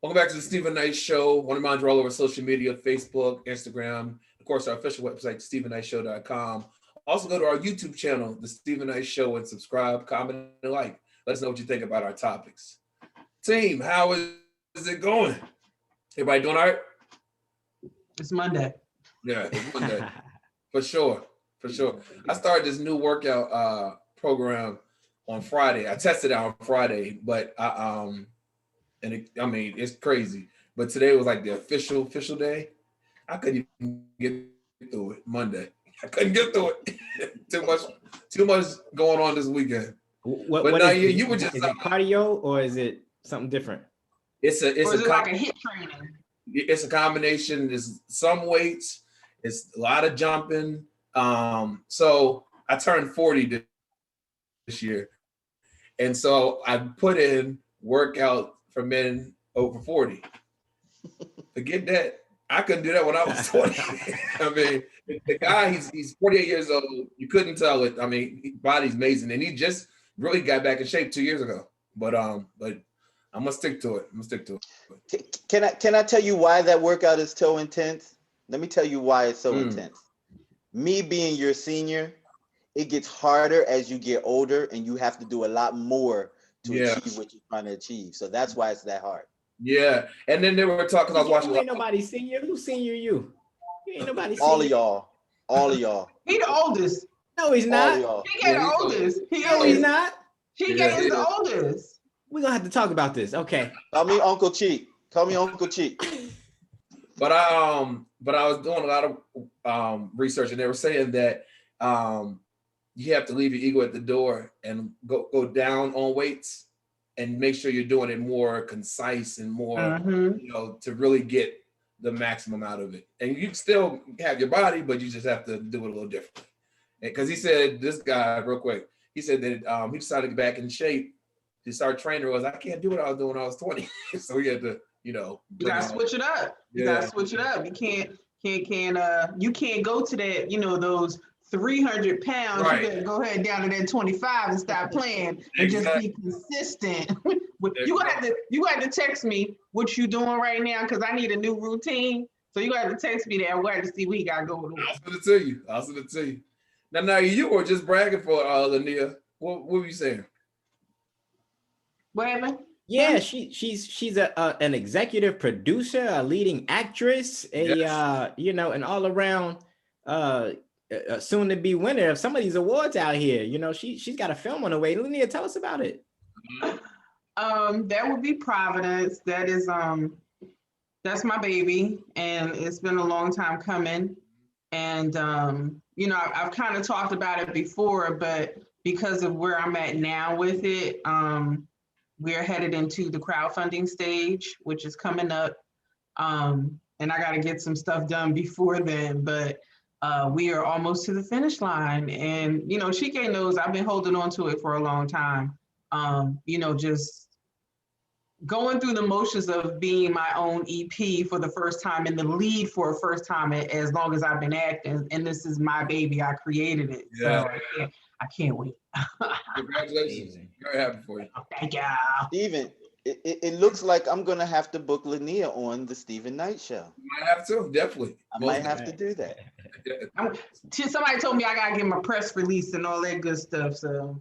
Welcome back to the Stephen Knight Show. One of mine are all over social media, Facebook, Instagram, of course, our official website, StephenKnightShow.com. Also go to our YouTube channel, The Stephen Knight Show, and subscribe, comment, and like. Let us know what you think about our topics. Team, how is it going? Everybody doing all right? It's Monday. Yeah, it's Monday. For sure. I started this new workout program on Friday. I tested it out on Friday, but it's crazy. But today was like the official day. I couldn't even get through it Monday. I couldn't get through it. too much going on this weekend. What is you were just is it cardio or is it something different? It's like a HIIT training. It's a combination. There's some weights. It's a lot of jumping. So I turned 40 this year, and so I put in workout for men over 40. Forget that. I couldn't do that when I was 20. I mean, the guy, he's 48 years old. You couldn't tell it. I mean, his body's amazing, and he just really got back in shape 2 years ago. But I'm gonna stick to it. Can I tell you why that workout is so intense? Let me tell you why it's so intense. Me being your senior, it gets harder as you get older, and you have to do a lot more to achieve what you're trying to achieve. So that's why it's that hard. Yeah, and then they were talking. I was watching. You ain't nobody senior. Who's senior? You ain't nobody. Senior. All of y'all. He the oldest. No, he's not. He ain't the oldest. He's not. He is the oldest. We're gonna have to talk about this. Okay. Call me Uncle Chike. But I was doing a lot of research, and they were saying that you have to leave your ego at the door and go down on weights and make sure you're doing it more concise and more, to really get the maximum out of it. And you still have your body, but you just have to do it a little differently. Because he said, this guy, real quick, he said that he decided to get back in shape. To start training was, I can't do what I was doing when I was 20. So he had to, you gotta switch it up. You gotta switch it up. You can't go to that, those 300 pounds. Right. You better go ahead down to that 25 and stop playing and just be consistent. You got to text me what you doing right now, because I need a new routine. So you got to text me that. We'll have to see where you got to go with it. I'll send it to you. Now you were just bragging for Lynia. What were you saying? What happened? Yeah, she's an executive producer, a leading actress, an all around soon to be winner of some of these awards out here. She's got a film on the way. Lynia, tell us about it. That would be Providence. That is that's my baby, and it's been a long time coming. And I've kind of talked about it before, but because of where I'm at now with it, we're headed into the crowdfunding stage, which is coming up. And I got to get some stuff done before then, but we are almost to the finish line. And, Chike knows I've been holding on to it for a long time. Just going through the motions of being my own EP for the first time and the lead for a first time as long as I've been acting. And this is my baby. I created it. Yeah. So I can't wait. Congratulations. Very happy for you. Oh, thank you. Steven, it looks like I'm going to have to book Lynia on the Stephen Knight Show. You might have to, definitely. I might have to do that. Somebody told me I got to give him a press release and all that good stuff. So,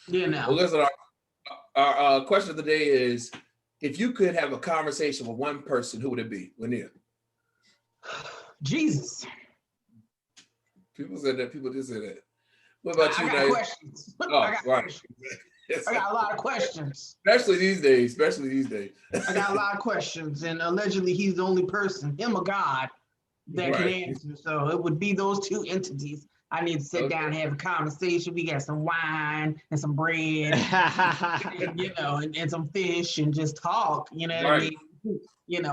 Well, listen, our question of the day is, if you could have a conversation with one person, who would it be? Lynia. Jesus. People said that. People did say that. What about you, I got questions. Oh, I got questions. I got a lot of questions. Especially these days. I got a lot of questions, and allegedly he's the only person, him or God, that can answer. So it would be those two entities. I need to sit down and have a conversation. We got some wine and some bread, and some fish, and just talk. You know what I mean? And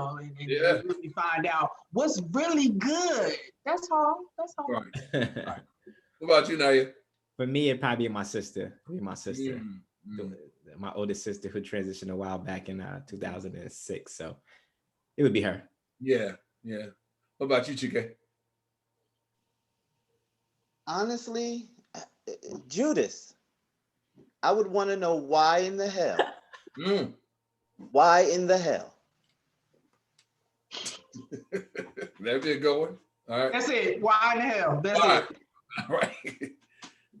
really find out what's really good. That's all. Right. What about you, Nayyir? For me, it'd probably be my sister. My oldest sister, who transitioned a while back in 2006. So it would be her. Yeah. What about you, Chike? Honestly, Judas. I would want to know why in the hell Why in the hell? That'd be a good one. All right. That's it. Why in the hell? That's All right. it.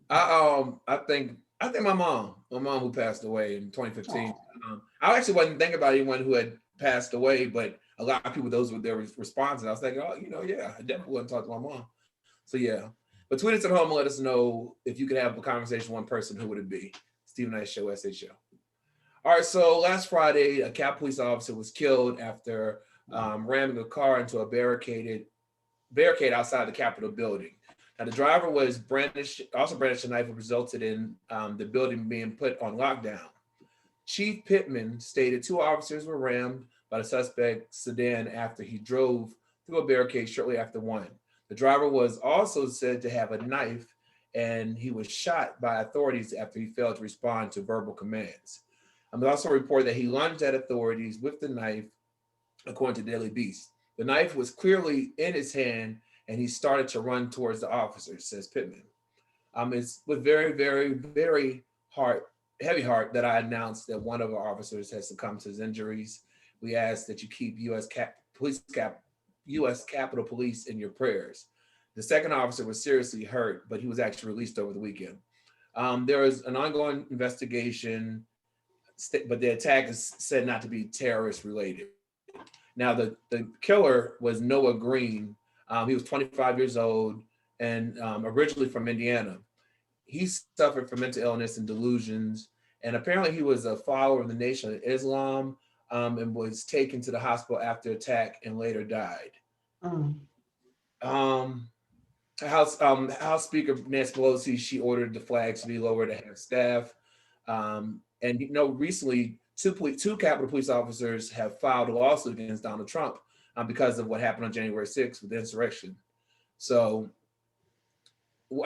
All right. I think my mom who passed away in 2015. I actually wasn't thinking about anyone who had passed away, but a lot of people, those were their responses. I was thinking, oh, yeah, I definitely wouldn't talk to my mom. So yeah. But tweet us at home and let us know if you could have a conversation with one person, who would it be? Stephen Knight Show, SHO. All right, so last Friday, a Cap police officer was killed after ramming a car into a barricade outside the Capitol building. Now, the driver was brandished a knife, which resulted in the building being put on lockdown. Chief Pittman stated 2 officers were rammed by the suspect sedan after he drove through a barricade shortly after 1. The driver was also said to have a knife, and he was shot by authorities after he failed to respond to verbal commands. It also reported that he lunged at authorities with the knife, according to Daily Beast. The knife was clearly in his hand, and he started to run towards the officers, says Pittman. It's with very, very, very heavy heart that I announced that one of our officers has succumbed to his injuries. We ask that you keep U.S. Capitol Police in your prayers. The second officer was seriously hurt, but he was actually released over the weekend. There is an ongoing investigation, but the attack is said not to be terrorist related. Now, the killer was Noah Green. He was 25 years old and originally from Indiana. He suffered from mental illness and delusions, and apparently he was a follower of the Nation of Islam, and was taken to the hospital after attack and later died. House Speaker Nancy Pelosi, she ordered the flags to be lowered to have staff. And recently, two Capitol Police officers have filed a lawsuit against Donald Trump because of what happened on January 6th with the insurrection. So,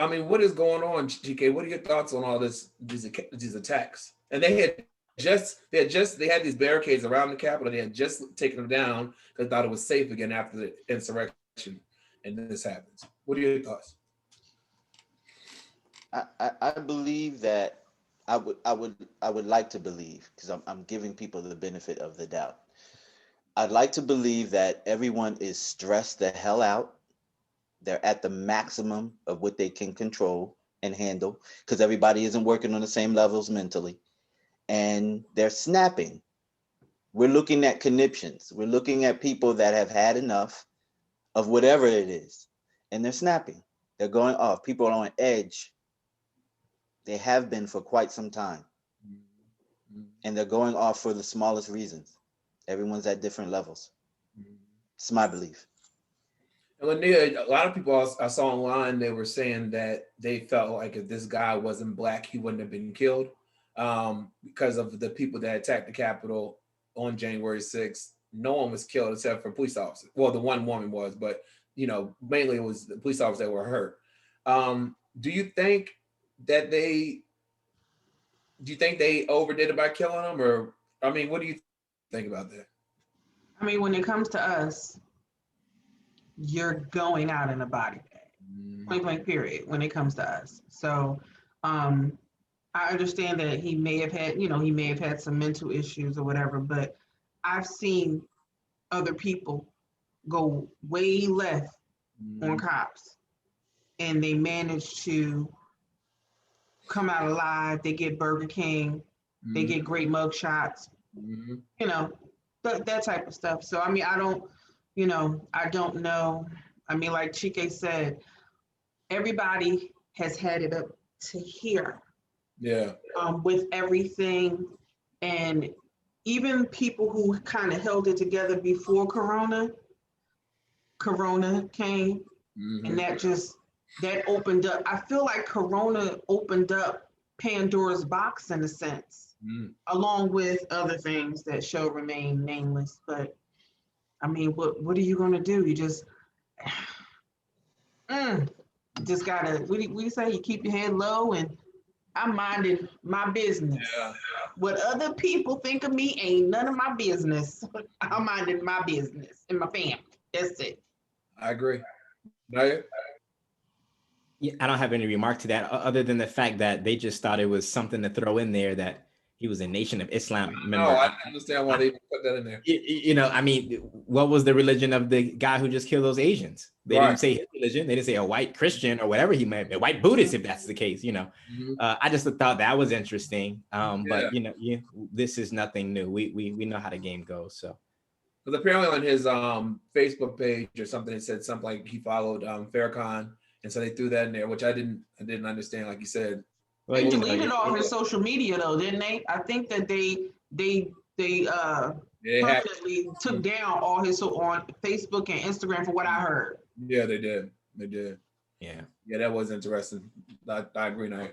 I mean, what is going on, GK? What are your thoughts on all these attacks? And they had these barricades around the Capitol. They had just taken them down because they thought it was safe again after the insurrection, and this happens. What are your thoughts? I believe that I would like to believe, because I'm giving people the benefit of the doubt. I'd like to believe that everyone is stressed the hell out. They're at the maximum of what they can control and handle, because everybody isn't working on the same levels mentally, and they're snapping. We're looking at conniptions. We're looking at people that have had enough of whatever it is, and they're snapping. They're going off. People are on edge. They have been for quite some time, and they're going off for the smallest reasons. Everyone's at different levels. It's my belief. And Lynia, a lot of people I saw online, they were saying that they felt like if this guy wasn't Black, he wouldn't have been killed because of the people that attacked the Capitol on January 6th. No one was killed except for police officers. Well, the one woman was, but mainly it was the police officers that were hurt. Do you think they overdid it by killing them, or I mean, what do you think about that? I mean, when it comes to us, you're going out in a body bag, point blank period, when it comes to us. So I understand that he may have had some mental issues or whatever, but I've seen other people go way left on cops, and they manage to come out alive. They get Burger King, they get great mug shots, that type of stuff. So I mean, I don't know. I mean, like Chike said, everybody has had it up to here. Yeah. With everything, and even people who kind of held it together before Corona came, and that opened up. I feel like Corona opened up Pandora's box in a sense, along with other things that shall remain nameless. But I mean, what are you gonna do? You just gotta. What do you say? You keep your head low, and I'm minding my business. Yeah. What other people think of me ain't none of my business. I'm minding my business and my family. That's it. I agree. Nayyir? Yeah, I don't have any remark to that other than the fact that they just thought it was something to throw in there that he was a Nation of Islam member. No, I didn't understand why they put that in there. You know, I mean, what was the religion of the guy who just killed those Asians? They didn't say his religion. They didn't say a white Christian or whatever he might be, a white Buddhist, if that's the case, you know. I just thought that was interesting. But, you know, this is nothing new. We know how the game goes, so. Because apparently on his Facebook page or something, it said something like he followed Farrakhan, and so they threw that in there, which I didn't understand, like you said. Well, they deleted off his social media though, didn't they? I think that they permanently took down all his on Facebook and Instagram, for what I heard. Yeah, they did. Yeah, that was interesting. I agree, Nayyir.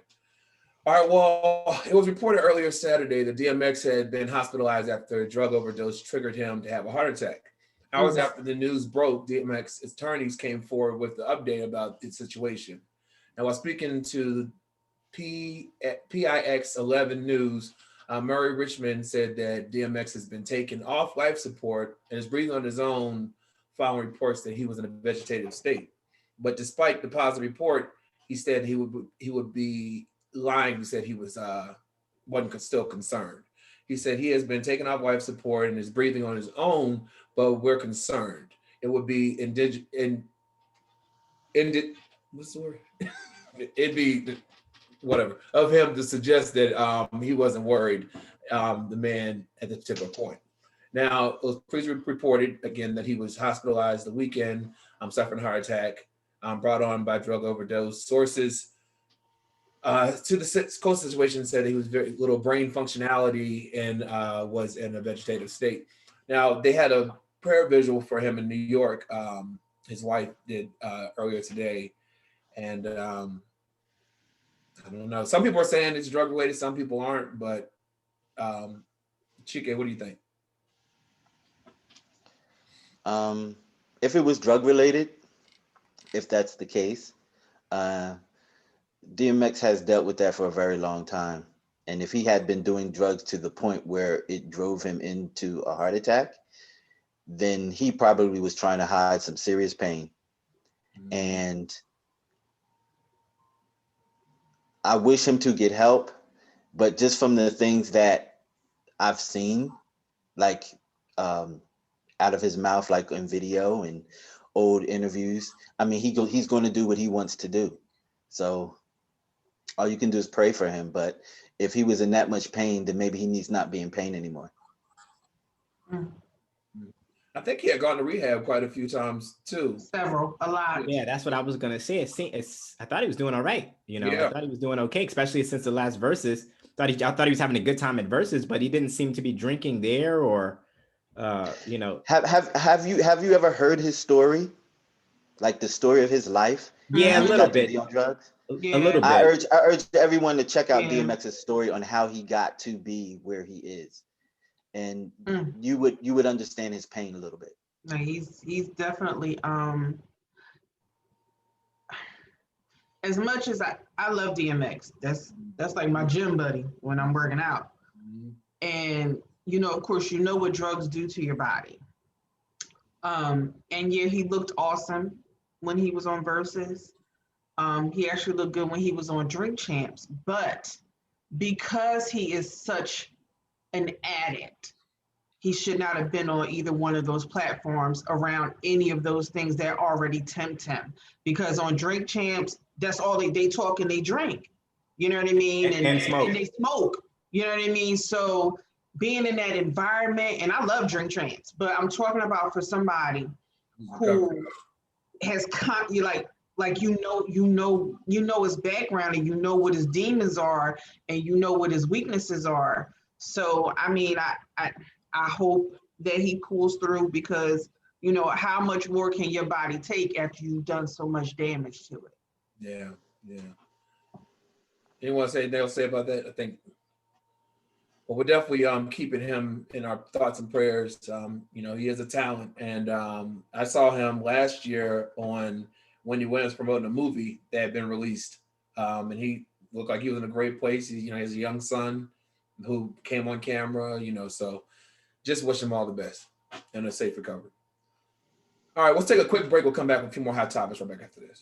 All right, well, it was reported earlier Saturday that DMX had been hospitalized after a drug overdose triggered him to have a heart attack. Hours after the news broke, DMX attorneys came forward with the update about the situation. Now, while speaking to PIX 11 News, Murray Richmond said that DMX has been taken off life support and is breathing on his own following reports that he was in a vegetative state. But despite the positive report, he said he would be lying. He said he wasn't still concerned. He said he has been taken off life support and is breathing on his own, but we're concerned. It would be what's the word? It'd be whatever of him to suggest that he wasn't worried, the man at the particular point. Now, it was reported again that he was hospitalized the weekend, suffering a heart attack, brought on by drug overdose. Sources to the cold situation said he was very little brain functionality and was in a vegetative state. Now, they had a prayer visual for him in New York. His wife did earlier today. And I don't know. Some people are saying it's drug related. Some people aren't. But Chike, what do you think? If it was drug related, if that's the case, DMX has dealt with that for a very long time. And if he had been doing drugs to the point where it drove him into a heart attack, then he probably was trying to hide some serious pain. And I wish him to get help, but just from the things that I've seen, like out of his mouth, like in video and old interviews, I mean, he's going to do what he wants to do. So all you can do is pray for him. But if he was in that much pain, then maybe he needs not be in pain anymore. I think he had gone to rehab quite a few times too. A lot. Yeah, that's what I was gonna say. I thought he was doing all right. You know, I thought he was doing okay, especially since the last verses. I thought he was having a good time at verses, but he didn't seem to be drinking there or, you know. Have you ever heard his story, like the story of his life? Yeah, a little bit. On drugs. Yeah. A little bit. I urge everyone to check out DMX's story on how he got to be where he is. And you would understand his pain a little bit. No, he's definitely as much as I love DMX, that's like my gym buddy when I'm working out. And you know, of course, you know what drugs do to your body. And yeah, he looked awesome when he was on Versus. He actually looked good when he was on Drink Champs, but because he is such an addict, he should not have been on either one of those platforms around any of those things that already tempt him. Because on Drink Champs, that's all they talk and they drink. You know what I mean? And smoke. And they smoke. You know what I mean? So being in that environment, and I love Drink Champs, but I'm talking about for somebody who has you know his background, and you know what his demons are, and you know what his weaknesses are. So I mean, I hope that he pulls through, because you know, how much more can your body take after you've done so much damage to it? Yeah. Anyone they'll say about that? I think. Well, we're definitely keeping him in our thoughts and prayers. You know, he is a talent, and I saw him last year on Wendy Williams promoting a movie that had been released, and he looked like he was in a great place. He has a young son who came on camera. You know, so just wish him all the best and a safe recovery. All right, let's take a quick break. We'll come back with a few more hot topics right back after this.